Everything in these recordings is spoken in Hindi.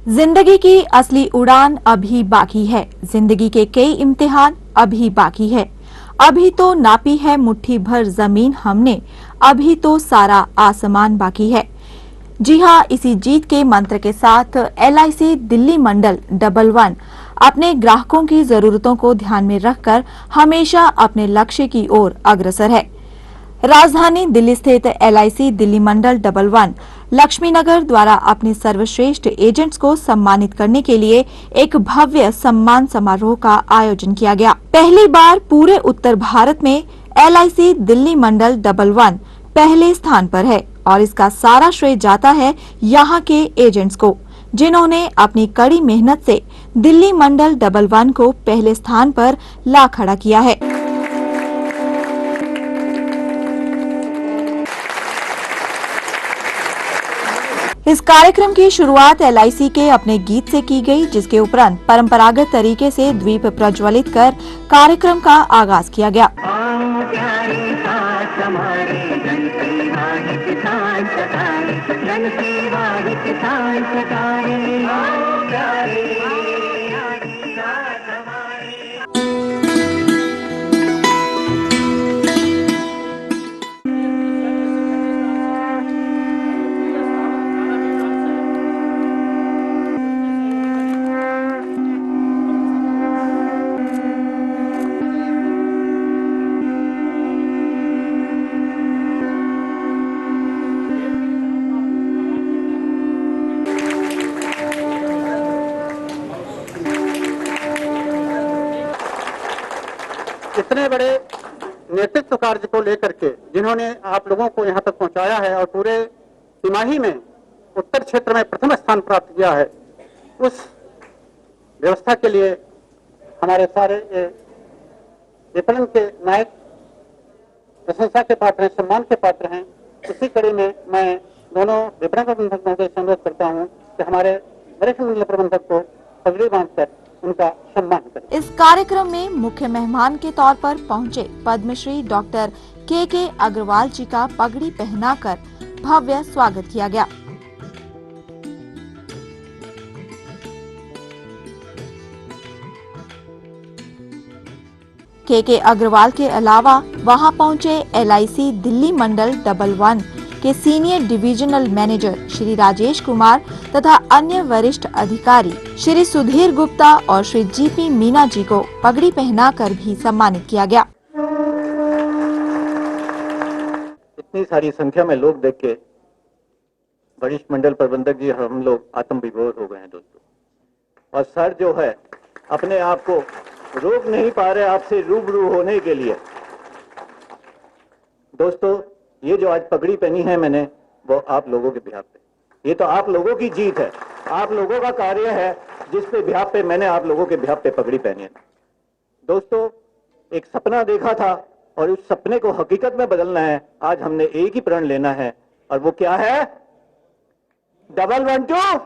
जिंदगी की असली उड़ान अभी बाकी है। जिंदगी के कई इम्तिहान अभी बाकी है। अभी तो नापी है मुट्ठी भर जमीन हमने, अभी तो सारा आसमान बाकी है। जी हां, इसी जीत के मंत्र के साथ LIC दिल्ली मंडल 11 अपने ग्राहकों की जरूरतों को ध्यान में रखकर हमेशा अपने लक्ष्य की ओर अग्रसर है। राजधानी दिल्ली स्थित LIC दिल्ली मंडल 11 लक्ष्मी नगर द्वारा अपने सर्वश्रेष्ठ एजेंट्स को सम्मानित करने के लिए एक भव्य सम्मान समारोह का आयोजन किया गया। पहली बार पूरे उत्तर भारत में LIC दिल्ली मंडल 11 पहले स्थान पर है और इसका सारा श्रेय जाता है यहाँ के एजेंट्स को, जिन्होंने अपनी कड़ी मेहनत से दिल्ली मंडल 11 को पहले स्थान पर ला खड़ा किया है। इस कार्यक्रम की शुरुआत LIC के अपने गीत से की गई, जिसके उपरांत परंपरागत तरीके से दीप प्रज्वलित कर कार्यक्रम का आगाज किया गया। इतने बड़े नेतृत्व कार्य को लेकर के जिन्होंने आप लोगों को यहाँ तक पहुँचाया है और पूरे तिमाही में उत्तर क्षेत्र में प्रथम स्थान प्राप्त किया है, उस व्यवस्था के लिए हमारे सारे विपणन के नायक प्रशंसा के पात्र हैं, सम्मान के पात्र हैं। इसी कड़ी में मैं दोनों विपणन प्रबंधक महोदय से अनुरोध करता हूँ कि हमारे वरिष्ठ मंडल प्रबंधक को पगड़ी बांधकर उनका सम्मान करें। इस कार्यक्रम में मुख्य मेहमान के तौर पर पहुंचे पद्मश्री डॉक्टर के अग्रवाल जी का पगड़ी पहनाकर भव्य स्वागत किया गया। के अग्रवाल के अलावा वहां पहुंचे LIC दिल्ली मंडल 11 के senior divisional manager Shri Rajesh Kumar तथा अन्य वरिष्ठ अधिकारी श्री सुधीर गुप्ता और श्री GP मीना जी को पगड़ी पहनाकर भी सम्मानित किया गया। इतनी सारी संख्या में लोग देख के वरिष्ठ मंडल प्रबंधक जी हम लोग आत्म विभोर हो गए हैं दोस्तों। और सर जो है अपने आप को रोक नहीं पा रहे आपसे रूबरू होने के लिए। दोस्तों, ये जो आज पगड़ी पहनी है मैंने, वो आप लोगों के बिहाफ पे, ये तो आप लोगों की जीत है, आप लोगों का कार्य है, जिस पे बिहाफ पे मैंने आप लोगों के बिहाफ पे पगड़ी पहनी है। दोस्तों, एक सपना देखा था और उस सपने को हकीकत में बदलना है। आज हमने एक ही प्रण लेना है और वो क्या है? 112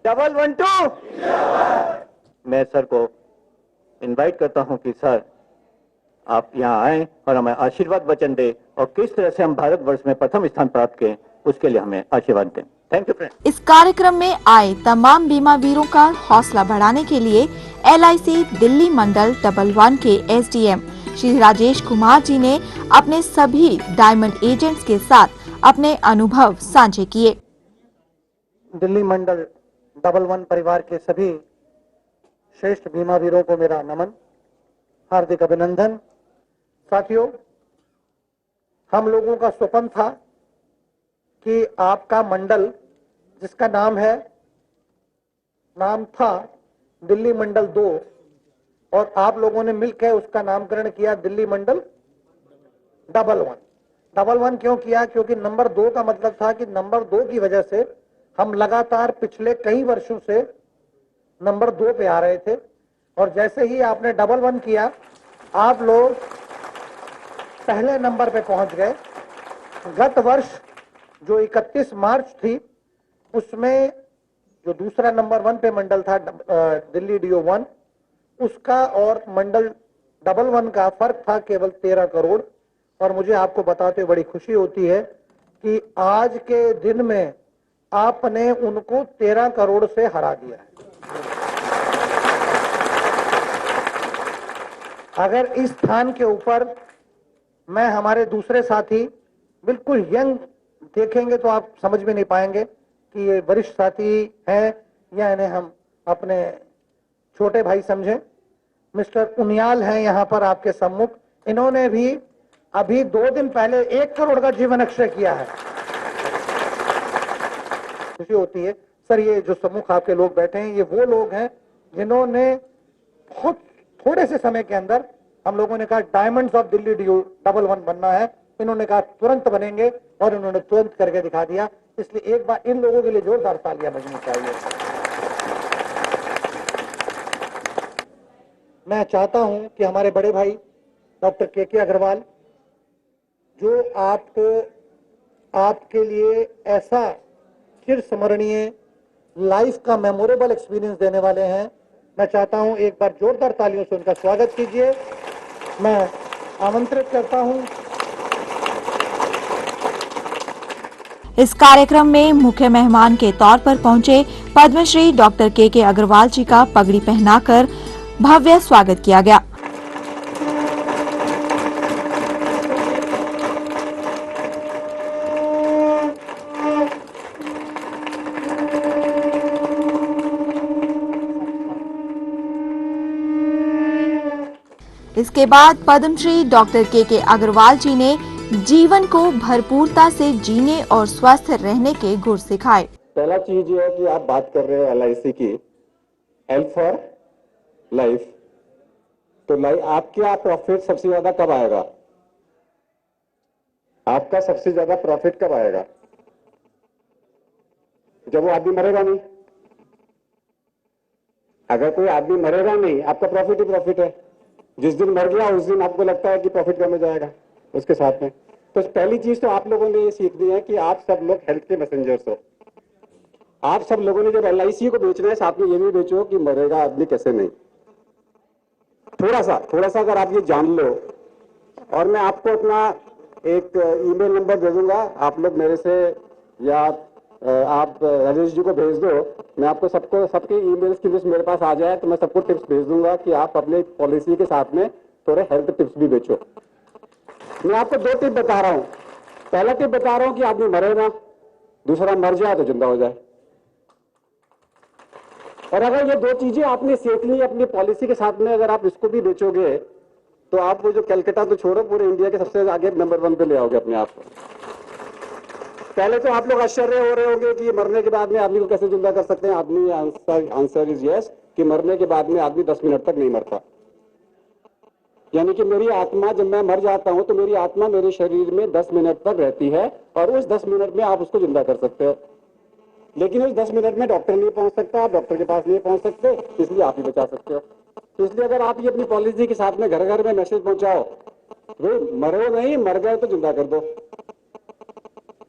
112। मैं सर को इनवाइट करता हूं कि सर आप यहां आए और हमें आशीर्वाद वचन दे और किस तरह से हम भारतवर्ष में प्रथम स्थान प्राप्त करें, उसके लिए हमें आशीर्वाद दें। Thank you friend. इस कार्यक्रम में आए तमाम बीमा वीरों का हौसला बढ़ाने के लिए LIC दिल्ली मंडल 11 के SDM श्री राजेश कुमार जी ने अपने सभी डायमंड एजेंट्स के साथ अपने अनुभव साझे किए। दिल्ली मंडल 11 परिवार के सभी श्रेष्ठ बीमा वीरों को मेरा नमन, हार्दिक अभिनंदन। साथियों, हम लोगों का स्वप्न था कि आपका मंडल, जिसका नाम था दिल्ली मंडल 2, और आप लोगों ने मिलकर उसका नामकरण किया दिल्ली मंडल 11। 11 क्यों किया? क्योंकि नंबर 2 का मतलब था कि नंबर 2 की वजह से हम लगातार पिछले कई वर्षों से नंबर 2 पे आ रहे थे, और जैसे ही आपने 11 किया, आप लोग पहले नंबर पे पहुंच गए। गत वर्ष जो 31 मार्च थी, उसमें जो दूसरा नंबर 1 पे मंडल था दिल्ली DO1, उसका और मंडल 11 का फर्क था केवल 13 करोड़। और मुझे आपको बताते बड़ी खुशी होती है कि आज के दिन में आपने उनको 13 करोड़ से हरा दिया है। अगर इस स्थान के ऊपर मैं हमारे दूसरे साथी बिल्कुल यंग देखेंगे तो आप समझ में नहीं पाएंगे कि ये वरिष्ठ साथी हैं या इन्हें हम अपने छोटे भाई समझें। मिस्टर उनियाल हैं यहाँ पर आपके सम्मुख। इन्होंने भी अभी 2 दिन पहले 1 करोड़ का जीवन अक्षय किया है। खुशी होती है सर, ये जो सम्मुख आपके लोग बैठे हैं ये वो लोग हैं जिन्होंने बहुत थोड़े से समय के अंदर, हम लोगों ने कहा डायमंड्स ऑफ दिल्ली DO11 बनना है, इन्होंने कहा तुरंत बनेंगे और इन्होंने तुरंत करके दिखा दिया। इसलिए एक बार इन लोगों के लिए जोरदार तालियां बजनी चाहिए। मैं चाहता हूं कि हमारे बड़े भाई डॉक्टर के अग्रवाल, जो आपको आपके लिए ऐसा चिर स्मरणीय लाइफ का मेमोरेबल एक्सपीरियंस देने वाले हैं, मैं चाहता हूं एक बार जोरदार तालियों से उनका स्वागत कीजिए। मैं आमंत्रित करता हूं। इस कार्यक्रम में मुख्य मेहमान के तौर पर पहुंचे पद्मश्री डॉक्टर के अग्रवाल जी का पगड़ी पहनाकर भव्य स्वागत किया गया। इसके बाद पद्मश्री डॉक्टर के अग्रवाल जी ने जीवन को भरपूरता से जीने और स्वस्थ रहने के गुर सिखाए। पहला चीज ये है कि आप बात कर रहे हैं LIC की, हेल्थ फॉर लाइफ। तो आपका प्रॉफिट सबसे ज्यादा कब आएगा? आपका सबसे ज्यादा प्रॉफिट कब आएगा? जब वो आदमी मरेगा नहीं। अगर कोई आदमी मरेगा नहीं, आपका प्रॉफिट ही प्रॉफिट है। जिस दिन मर गया उस दिन आपको लगता है कि प्रॉफिट कम हो जाएगा उसके साथ में। तो पहली चीज तो आप लोगों ने ये सीखनी है कि आप सब लोग हेल्थ के मैसेंजर्स हो। आप सब लोगों ने जब LIC को बेचना है, साथ में ये भी बेचो कि मरेगा आदमी कैसे नहीं। थोड़ा सा अगर आप ये जान लो, और मैं आपको अपना एक ईमेल नंबर दे दूंगा, आप लोग मेरे से या आप राजेश जी को भेज दो। मैं आपको सबके ईमेल्स की लिस्ट मेरे पास आ जाए तो मैं सबको टिप्स भेज दूंगा कि आप अपने पॉलिसी के साथ में थोड़े हेल्थ टिप्स भी बेचो। मैं आपको 2 टिप बता रहा हूं। पहला टिप बता रहा हूं कि आदमी मरे ना, दूसरा मर जाए तो जिंदा हो जाए। और अगर ये 2 चीजें आपने सीख ली अपनी पॉलिसी के साथ में, अगर आप इसको भी बेचोगे तो आप वो जो कलकत्ता तो छोड़ो, पूरे इंडिया के सबसे आगे नंबर 1 पे ले आओगे अपने आप को। पहले तो आप लोग आश्चर्य हो रहे होंगे कि मरने के बाद में आदमी को कैसे जिंदा कर सकते हैं। आदमी आंसर इज यस कि मरने के बाद में आदमी 10 मिनट तक नहीं मरता। यानी कि मेरी आत्मा, जब मैं मर जाता हूं तो मेरी आत्मा मेरे शरीर में 10 मिनट तक रहती है और उस 10 मिनट में आप उसको जिंदा कर सकते हो। लेकिन उस 10 मिनट में डॉक्टर नहीं पहुंच सकता, आप डॉक्टर के पास नहीं पहुंच सकते, इसलिए आप ही बचा सकते हो। तो इसलिए अगर आप ये अपनी पॉलिसी के साथ में घर घर में मैसेज पहुंचाओ, मरो नहीं, मर गए तो जिंदा कर दो।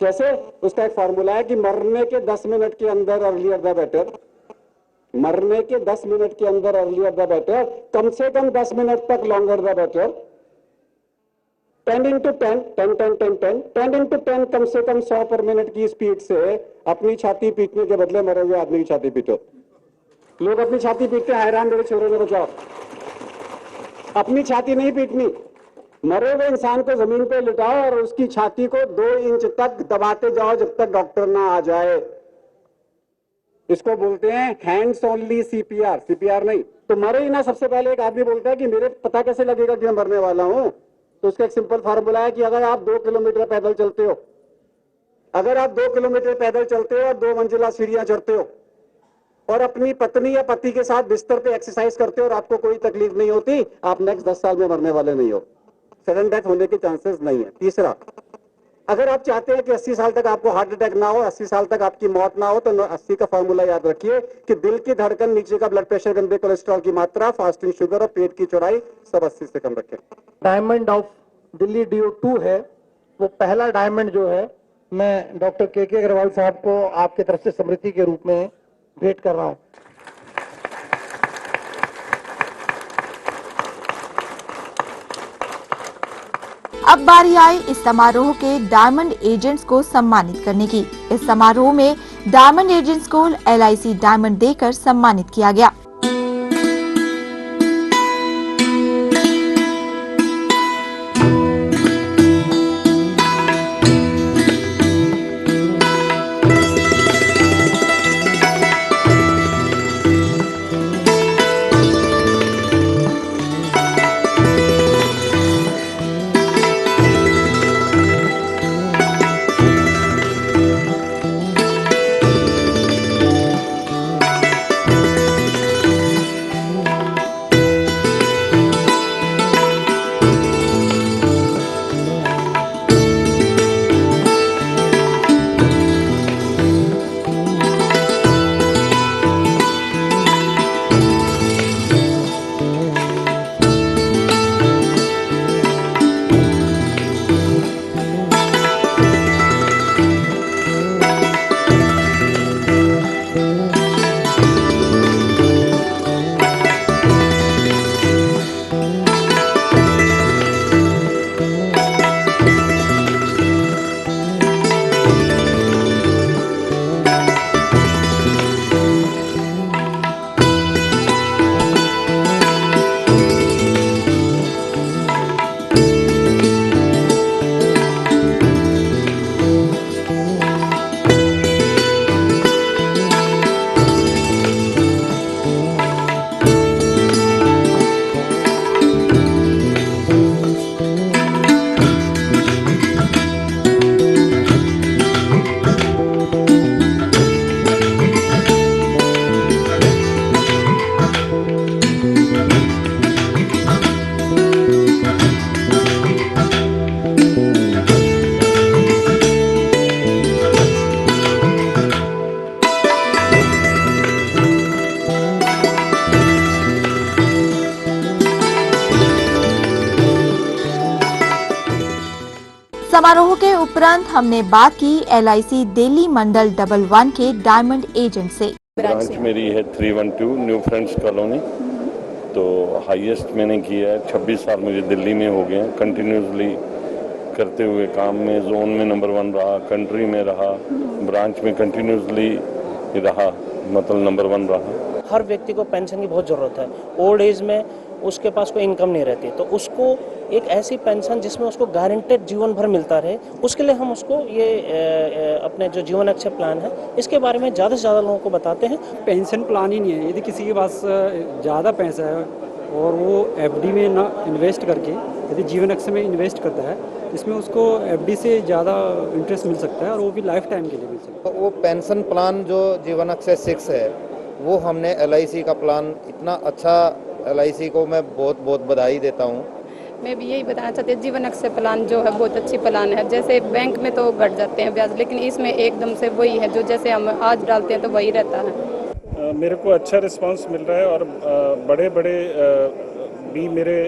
कैसे? उसका एक फॉर्मूला है कि मरने के 10 मिनट के अंदर अर्लियर द बेटर, मरने के 10 मिनट के अंदर अर्लियर द बेटर, कम से कम 10 मिनट तक longer the better. 10 into 10, 10, 10, 10, 10, 10 into 10, कम से कम 100 पर मिनट की स्पीड से अपनी छाती पीटने के बदले मरे हुए आदमी की छाती पीटो। लोग अपनी छाती पीटते हैं, हैरान मेरे छोरे ने बचाओ। अपनी छाती नहीं पीटनी, मरे हुए इंसान को जमीन पे लिटाओ और उसकी छाती को 2 इंच तक दबाते जाओ जब तक डॉक्टर ना आ जाए। इसको बोलते हैं हैंड्स ओनली CPR, CPR नहीं। तो मरे ही ना, सबसे पहले एक आदमी बोलता है कि मेरे पता कैसे लगेगा कि मैं मरने वाला हूं। तो उसका एक सिंपल फार्मूला है कि अगर आप 2 किलोमीटर पैदल चलते हो, अगर आप 2 किलोमीटर पैदल चलते हो और 2 मंजिला सीढ़ियां चढ़ते हो और अपनी पत्नी या पति के साथ बिस्तर पे एक्सरसाइज करते हो और आपको कोई तकलीफ नहीं होती, आप नेक्स्ट 10 साल में मरने वाले नहीं हो। सडन डेथ होने के चांसेस नहीं है। तीसरा, अगर आप चाहते हैं कि 80 साल तक आपको हार्ट अटैक ना हो, 80 साल तक आपकी मौत ना हो, तो 80 का फॉर्मूला याद रखिए कि दिल की धड़कन, नीचे का ब्लड प्रेशर, गंदे कोलेस्ट्रॉल की मात्रा, फास्टिंग शुगर और पेट की चौड़ाई सब 80 से कम रखें। डायमंड ऑफ दिल्ली DO2 है, वो पहला डायमंड जो है मैं डॉक्टर के अग्रवाल साहब को आपके तरफ से स्मृति के रूप में भेंट कर रहा हूं। अब बारी आई इस समारोह के डायमंड एजेंट्स को सम्मानित करने की। इस समारोह में डायमंड एजेंट्स को LIC डायमंड देकर सम्मानित किया गया। समारोह के उपरांत हमने बात की LIC दिल्ली मंडल 11 के डायमंड एजेंट से। ब्रांच मेरी है 312 न्यू फ्रेंड्स कॉलोनी। तो हाईएस्ट मैंने किया है, 26 साल मुझे दिल्ली में हो गए हैं कंटिन्यूसली करते हुए काम में। जोन में नंबर 1 रहा, कंट्री में रहा, ब्रांच में कंटिन्यूसली रहा, मतलब नंबर 1 रहा। हर व्यक्ति को पेंशन की बहुत ज़रूरत है। ओल्ड एज में उसके पास कोई इनकम नहीं रहती, तो उसको एक ऐसी पेंशन जिसमें उसको गारंटेड जीवन भर मिलता रहे, उसके लिए हम उसको ये अपने जो जीवन अक्षय प्लान है इसके बारे में ज़्यादा से ज़्यादा लोगों को बताते हैं। पेंशन प्लान ही नहीं है। यदि किसी के पास ज़्यादा पैसा है और वो FD में ना इन्वेस्ट करके यदि जीवन अक्षय में इन्वेस्ट करता है, इसमें उसको FD से ज़्यादा इंटरेस्ट मिल सकता है और वो भी लाइफ टाइम के लिए मिल सकता है। वो पेंशन प्लान जो जीवन अक्षय 6 है, वो हमने LIC का प्लान, इतना अच्छा LIC को मैं बहुत बहुत बधाई देता हूँ। मैं भी यही बताना चाहती हूँ, जीवन अक्षय प्लान जो है बहुत अच्छी प्लान है। जैसे बैंक में तो घट जाते हैं ब्याज, लेकिन इसमें एकदम से वही है, जो जैसे हम आज डालते हैं तो वही रहता है। मेरे को अच्छा रिस्पांस मिल रहा है और बड़े बड़े भी मेरे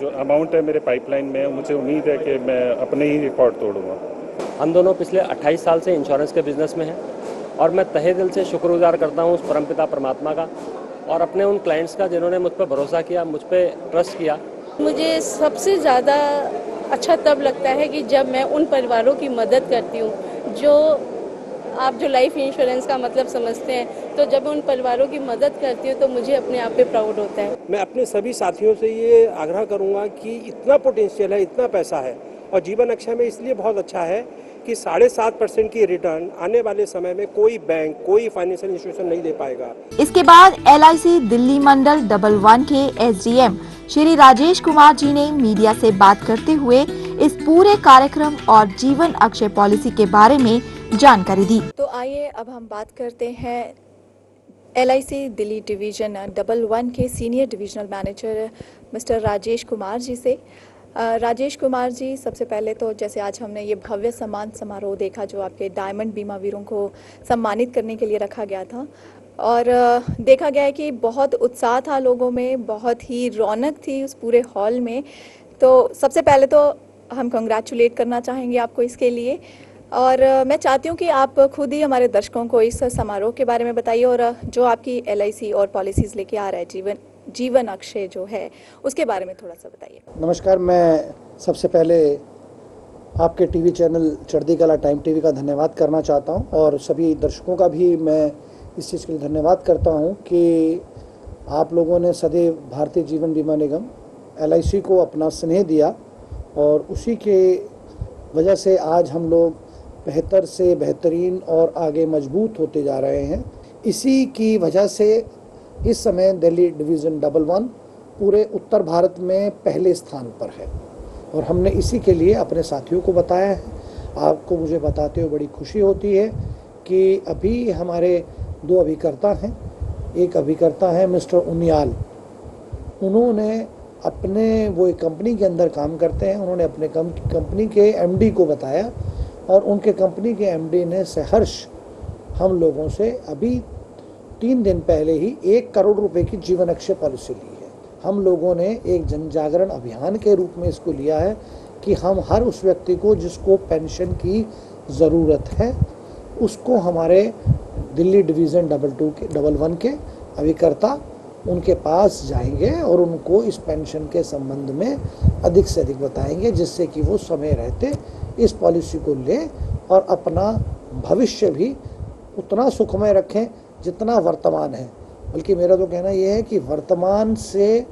जो अमाउंट है मेरे पाइपलाइन में, मुझे उम्मीद है कि मैं अपने ही रिकॉर्ड तोड़ूंगा। हम दोनों पिछले 28 साल से इंश्योरेंस के बिजनेस में हैं और मैं तहे दिल से शुक्रगुजार करता हूँ उस परमपिता परमात्मा का और अपने उन क्लाइंट्स का जिन्होंने मुझ पर भरोसा किया, मुझ पर ट्रस्ट किया। मुझे सबसे ज़्यादा अच्छा तब लगता है कि जब मैं उन परिवारों की मदद करती हूँ जो आप जो लाइफ इंश्योरेंस का मतलब समझते हैं, तो जब मैं उन परिवारों की मदद करती हूँ तो मुझे अपने आप पे प्राउड होता है। मैं अपने सभी साथियों से ये आग्रह करूँगा कि इतना पोटेंशियल है, इतना पैसा है और जीवन अक्षय में इसलिए बहुत अच्छा है कि 7.5% की रिटर्न आने वाले समय में कोई बैंक, कोई फाइनेंशियल इंस्टीट्यूशन नहीं दे पाएगा। इसके बाद LIC दिल्ली मंडल 11 के SDM श्री राजेश कुमार जी ने मीडिया से बात करते हुए इस पूरे कार्यक्रम और जीवन अक्षय पॉलिसी के बारे में जानकारी दी। तो आइए अब हम बात करते हैं LIC दिल्ली डिवीजन 11 के senior divisional manager mister Rajesh Kumar ji से। राजेश कुमार जी, सबसे पहले तो जैसे आज हमने ये भव्य सम्मान समारोह देखा जो आपके डायमंड बीमा वीरों को सम्मानित करने के लिए रखा गया था और देखा गया है कि बहुत उत्साह था लोगों में, बहुत ही रौनक थी उस पूरे हॉल में। तो सबसे पहले तो हम कंग्रेचुलेट करना चाहेंगे आपको इसके लिए और मैं चाहती हूँ कि आप खुद ही हमारे दर्शकों को इस समारोह के बारे में बताइए और जो आपकी LIC और पॉलिसीज़ लेके आ रहा है जीवन अक्षय जो है उसके बारे में थोड़ा सा बताइए। नमस्कार, मैं सबसे पहले आपके टीवी चैनल चढ़ती कला टाइम टीवी का धन्यवाद करना चाहता हूं और सभी दर्शकों का भी मैं इस चीज़ के लिए धन्यवाद करता हूं कि आप लोगों ने सदैव भारतीय जीवन बीमा निगम LIC को अपना स्नेह दिया और उसी के वजह से आज हम लोग बेहतर से बेहतरीन और आगे मजबूत होते जा रहे हैं। इसी की वजह से इस समय दिल्ली डिवीज़न 11 पूरे उत्तर भारत में पहले स्थान पर है और हमने इसी के लिए अपने साथियों को बताया है। आपको मुझे बताते हुए बड़ी खुशी होती है कि अभी हमारे 2 अभिकर्ता हैं। एक अभिकर्ता है मिस्टर उनियाल, उन्होंने अपने वो एक कंपनी के अंदर काम करते हैं, उन्होंने अपने कंपनी के MD को बताया और उनके कंपनी के MD ने सहर्ष हम लोगों से अभी 3 दिन पहले ही 1 करोड़ रुपए की जीवन अक्षय पॉलिसी ली है। हम लोगों ने एक जन जागरण अभियान के रूप में इसको लिया है कि हम हर उस व्यक्ति को जिसको पेंशन की ज़रूरत है उसको हमारे दिल्ली डिवीज़न 11 के अभिकर्ता उनके पास जाएंगे और उनको इस पेंशन के संबंध में अधिक से अधिक बताएंगे, जिससे कि वो समय रहते इस पॉलिसी को लें और अपना भविष्य भी उतना सुखमय रखें जितना वर्तमान है। बल्कि मेरा तो कहना यह है कि वर्तमान से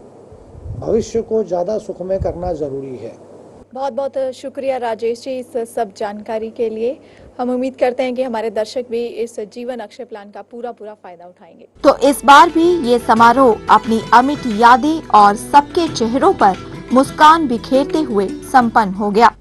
भविष्य को ज़्यादा सुखमय करना ज़रूरी है। बहुत बहुत शुक्रिया राजेश जी इस सब जानकारी के लिए। हम उम्मीद करते हैं कि हमारे दर्शक भी इस जीवन अक्षय प्लान का पूरा फायदा उठाएंगे। तो इस बार भी ये समारोह अपनी अमिट यादें और सबके चेहरों पर मुस्कान बिखेरते हुए संपन्न हो गया।